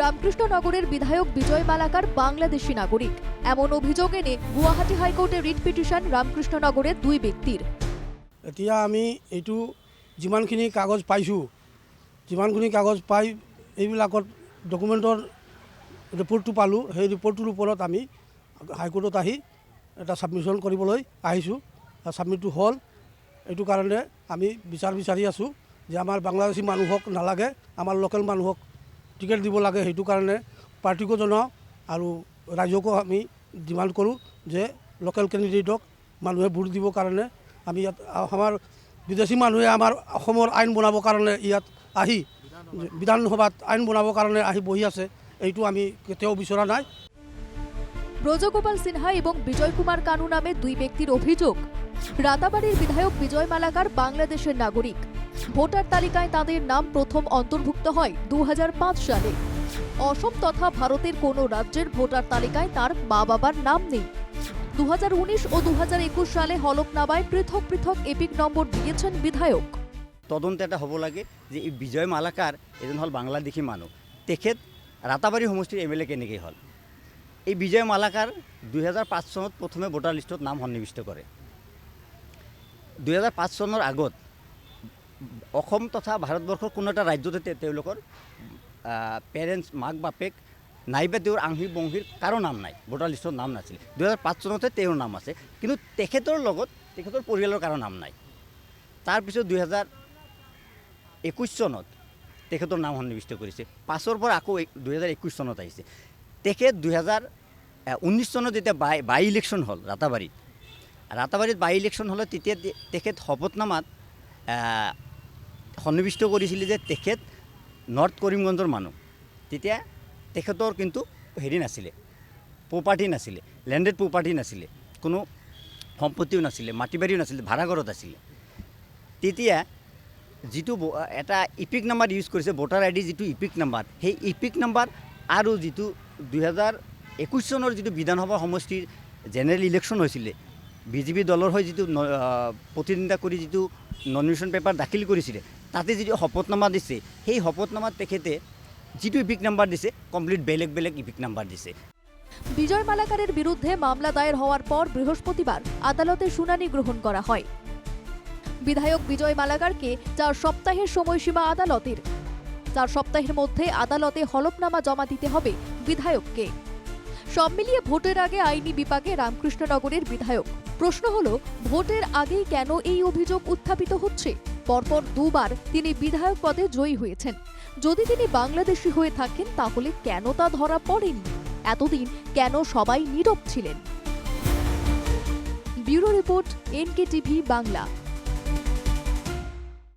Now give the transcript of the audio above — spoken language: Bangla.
রামকৃষ্ণনগরের বিধায়ক বিজয় মালাকার বাংলাদেশী নাগরিক, এমন অভিযোগ এনে গুয়াহাটি হাইকোর্টে রিট পিটিশন রামকৃষ্ণনগরের দুই ব্যক্তির। এতিয়া আমি এইটো যিমানখিনি কাগজ পাইছোঁ, যিমানখিনি কাগজ পাই এইবিলাকত ডকুমেণ্টৰ ৰিপৰ্টটো পালোঁ, সেই ৰিপৰ্টটোৰ ওপৰত আমি হাইকোৰ্টত আহি এটা ছাবমিশ্যন কৰিবলৈ আহিছোঁ। ছাবমিটটো হ'ল, এইটো কাৰণে আমি বিচাৰি আছোঁ যে আমাৰ বাংলাদেশী মানুহক নালাগে, আমাৰ লোকেল মানুহক টিকেট দিব লাগে। সেইটো কাৰণে পাৰ্টিকো জনাওঁ আৰু ৰাইজকো আমি ডিমাণ্ড কৰোঁ যে লোকেল কেণ্ডিডেটক মানুহে ভোট দিবৰ কাৰণে আমি ইয়াত আমাৰ বিদেশী মানুহে আমাৰ অসমৰ আইন বনাবৰ কাৰণে ইয়াত আহি বিধানসভাত আইন বনাবৰ কাৰণে আহি বহি আছে, এইটো আমি কেতিয়াও বিচৰা নাই। ব্রজগোপাল সিনহা এবং বিজয় কুমার কানু নামে দুই ব্যক্তির অভিযোগ, রাতাবাড়ির বিধায়ক বিজয় মালাকার বাংলাদেশের নাগরিক। ভোটার তালিকায় তাদের নাম প্রথম অন্তর্ভুক্ত হয় 2005 সালে। অসম তথা ভারতের কোনো রাজ্যের ভোটার তালিকায় তার মা বাবার নাম নেই। 2019 ও 2021 সালে হলফনামায় পৃথক পৃথক এপিক নম্বর দিয়েছেন বিধায়ক। তদন্ত এটা হ'ব লাগে যে এই বিজয় মালাকাৰ এজন হ'ল বাংলাদেশী মানুহ, তেখেত ৰাতাবাৰী সমষ্টিৰ MLA কেনেকৈ হ'ল। এই বিজয় মালাকাৰ 2005 চনত প্ৰথমে ভোটাৰ লিষ্টত নাম সন্নিৱিষ্ট কৰে। 2005 চনৰ আগত অসম তথা ভাৰতবৰ্ষৰ কোনো এটা ৰাজ্যতে তেওঁলোকৰ পেৰেণ্টছ মাক বাপেক নাইবা তেওঁৰ আংশিক বংশীৰ কাৰো নাম নাই, ভোটাৰ লিষ্টত নাম নাছিল। 2005 চনতে তেওঁৰ নাম আছে, কিন্তু তেখেতৰ লগত তেখেতৰ পৰিয়ালৰ কাৰো নাম নাই। তাৰপিছত 2021 চনত তেখেতৰ নাম সন্নিৱিষ্ট কৰিছে। পাছৰ পৰা আকৌ 2021 চনত আহিছে। তেখেত 2019 চনত যেতিয়া বাই ইলেকশ্যন হ'ল ৰাতাবাৰীত বাই ইলেকশ্যন হ'লে তেতিয়া তেখেত শপতনামাত সন্নিৱিষ্ট কৰিছিলে যে তেখেত নৰ্থ কৰিমগঞ্জৰ মানুহ। তেতিয়া তেখেতৰ কিন্তু হেৰি নাছিলে, প্ৰপাৰ্টি নাছিলে, লেণ্ডেড প্ৰপাৰ্টি নাছিলে, কোনো সম্পত্তিও নাছিলে, মাটি বাৰীও নাছিলে, ভাড়াঘৰত আছিলে। তেতিয়া যিটো এটা ইপিক নাম্বাৰ ইউজ কৰিছে, ভোটাৰ ID যিটো ইপিক নাম্বাৰ, সেই ইপিক নাম্বাৰ আৰু যিটো 2021 চনৰ যিটো বিধানসভা সমষ্টিৰ জেনেৰেল ইলেকশ্যন হৈছিলে, BJP দলৰ হৈ যিটো প্ৰতিদ্বন্দ্বিতা কৰি যিটো নমিনেশ্যন পেপাৰ দাখিল কৰিছিলে, তাতে যিটো শপতনামা দিছে, সেই শপতনামাত তেখেতে যিটো ইপিক নাম্বাৰ দিছে কমপ্লিট বেলেগ বেলেগ ইপিক নাম্বাৰ দিছে। বিজয় মালাকারের বিরুদ্ধে মামলা দায়ের হওয়ার পর বৃহস্পতিবার আদালতে শুনানি গ্রহণ করা হয়। বিধায়ক বিজয় মালাকারকে 4 সপ্তাহের সময়সীমা আদালতের। 4 সপ্তাহের মধ্যে আদালতে হলফনামা জমা দিতে হবে বিধায়ককে। সব মিলিয়ে ভোটের আগে আইনি বিপাকে রামকৃষ্ণনগরের বিধায়ক। প্রশ্ন হলো, ভোটের আগেই কেন এই অভিযোগ উত্থাপিত হচ্ছে? পরপর দুবার তিনি বিধায়ক পদে জয়ী হয়েছেন। যদি তিনি বাংলাদেশী হয়ে থাকেন তাহলে কেন তা ধরা পড়েনি? এতদিন কেন সবাই নীরব ছিলেন? Bureau report, NKTV Bangla.